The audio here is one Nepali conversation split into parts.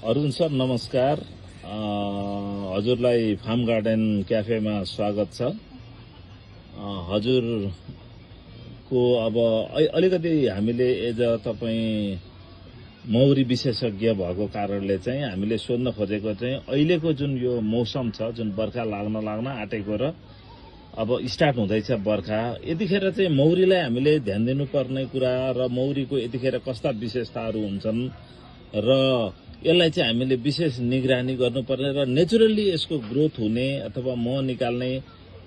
अरुण सर नमस्कार। हजुरलाई फार्म गार्डन क्याफेमा स्वागत छ। हजुरको अब अलिकति हामीले एज तपाईँ मौरी विशेषज्ञ भएको कारणले चाहिँ हामीले सोध्न खोजेको चाहिँ अहिलेको जुन यो मौसम छ, जुन बर्खा लाग्न आँटेको र अब स्टार्ट हुँदैछ बर्खा, यतिखेर चाहिँ मौरीलाई हामीले ध्यान दिनुपर्ने कुरा र मौरीको यतिखेर कस्ता विशेषताहरू हुन्छन् र यसलाई चाहिँ हामीले विशेष निगरानी गर्नुपर्ने र नेचुरली यसको ग्रोथ हुने अथवा मह निकाल्ने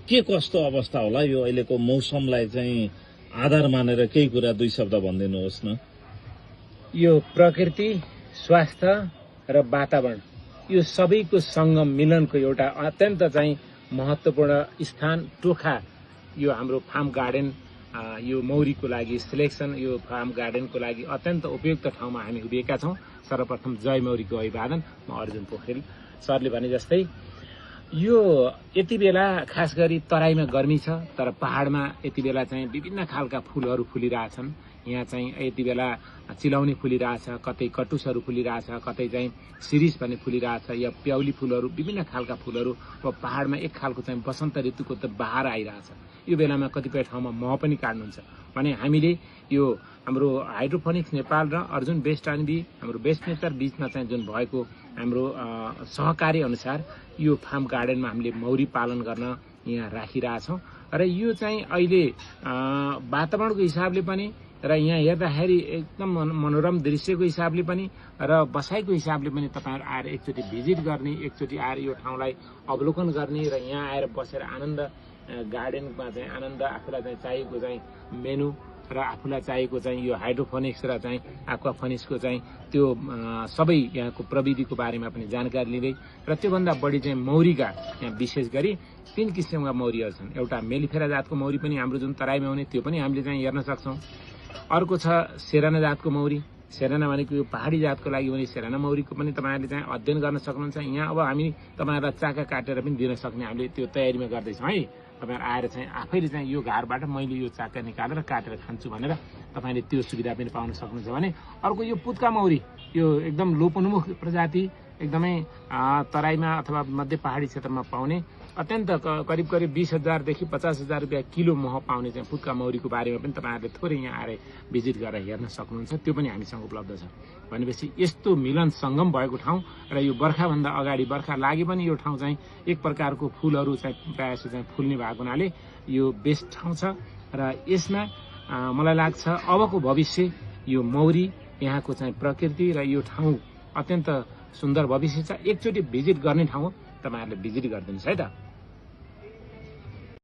के कस्तो अवस्था होला, यो अहिलेको मौसमलाई चाहिँ आधार मानेर केही कुरा दुई शब्द भनिदिनुहोस् न। यो प्रकृति, स्वास्थ्य र वातावरण यो सबैको सङ्गम मिलनको एउटा अत्यन्त चाहिँ महत्त्वपूर्ण स्थान टोखा यो हाम्रो फार्म गार्डन, यो मौरीको लागि सिलेक्सन, यो फार्म गार्डनको लागि अत्यन्त उपयुक्त ठाउँमा हामी उभिएका छौँ। सर्वप्रथम जय मौरीको अभिवादन। म अर्जुन पोखरेल। सरले भने जस्तै यो यति बेला खास गरी तराईमा गर्मी छ, तर पहाडमा यति बेला चाहिँ विभिन्न खालका फूलहरू फुलिरहेछन्। यहाँ चाहिँ यति बेला चिलौनी फुलिरहेछ, कतै कटुसहरू फुलिरहेछ, कतै चाहिँ शिरीष पनि फुलिरहेछ, या प्याउली फूलहरू, विभिन्न खालका फूलहरू। अब पहाडमा एक खालको चाहिँ वसन्त ऋतुको त बहार आइरहेछ। यो बेलामा कतिपय ठाउँमा मह पनि काट्नुहुन्छ भने हामीले यो हाम्रो हाइड्रोपोनिक्स नेपाल र अर्जुन बेस्ट एन्ड हाम्रो बेस्ट नेचर बीचमा चाहिँ जुन भएको हाम्रो सहकारी अनुसार यो फार्म गार्डनमा हामीले मौरी पालन गर्न यहाँ राखिरहेछौँ। र यो चाहिँ अहिले वातावरणको हिसाबले पनि र यहाँ हेर्दाखेरि एकदम मनोरम दृश्यको हिसाबले पनि र बसाइको हिसाबले पनि तपाईँहरू आएर एकचोटि भिजिट गर्ने, एकचोटि आएर यो ठाउँलाई अवलोकन गर्ने र यहाँ आएर बसेर आनन्द गार्डनमा चाहिँ आनन्द, आफूलाई चाहिँ चाहिएको चाहिँ मेनु र आफूलाई चाहिएको चाहिँ यो हाइड्रोफोनिक्स र चाहिँ एक्वाफोनिक्सको चाहिँ त्यो सबै यहाँको प्रविधिको बारेमा पनि जानकारी लिँदै र त्योभन्दा बढी चाहिँ मौरीका यहाँ विशेष गरी 3 किसिमका मौरीहरू छन्। एउटा मेलिफेरा जातको मौरी पनि हाम्रो जुन तराईमा हुने त्यो पनि हामीले चाहिँ हेर्न सक्छौँ। अर्को छ सेराना जातको मौरी। सेराना भनेको यो पहाडी जातको लागि भने सेराना मौरीको पनि तपाईँहरूले चाहिँ अध्ययन गर्न सक्नुहुन्छ। यहाँ अब हामी तपाईँहरूलाई चाका काटेर पनि दिन सक्ने हामीले त्यो तयारीमा गर्दैछौँ है। तपाईँहरू आएर चाहिँ आफैले चाहिँ यो घरबाट मैले यो चाका निकालेर काटेर खान्छु भनेर तपाईँले त्यो सुविधा पनि पाउन सक्नुहुन्छ। भने अर्को यो पुत्का मौरी, यो एकदम लोपोन्मुख प्रजाति, एकदमै तराईमा अथवा मध्य पहाडी क्षेत्रमा पाउने अत्यन्त करिब 20,000 देखि 50,000 रुपियाँ किलो मह पाउने चाहिँ पुत्का मौरीको बारेमा पनि तपाईँहरूले थोरै यहाँ आएर भिजिट गरेर हेर्न सक्नुहुन्छ। त्यो पनि हामीसँग उपलब्ध छ। भनेपछि यस्तो मिलन सङ्गम भएको ठाउँ र यो बर्खाभन्दा अगाडि बर्खा लागे पनि यो ठाउँ चाहिँ एक प्रकारको फुलहरू चाहिँ प्रायः चाहिँ फुल्ने भएको हुनाले यो बेस्ट ठाउँ छ। र यसमा मलाई लाग्छ अबको भविष्य यो मौरी, यहाँको चाहिँ प्रकृति र यो ठाउँ अत्यन्त सुन्दर भविष्य छ। एकचोटि भिजिट गर्ने ठाउँ हो, तपाईँहरूले भिजिट गरिदिनुहोस् है त।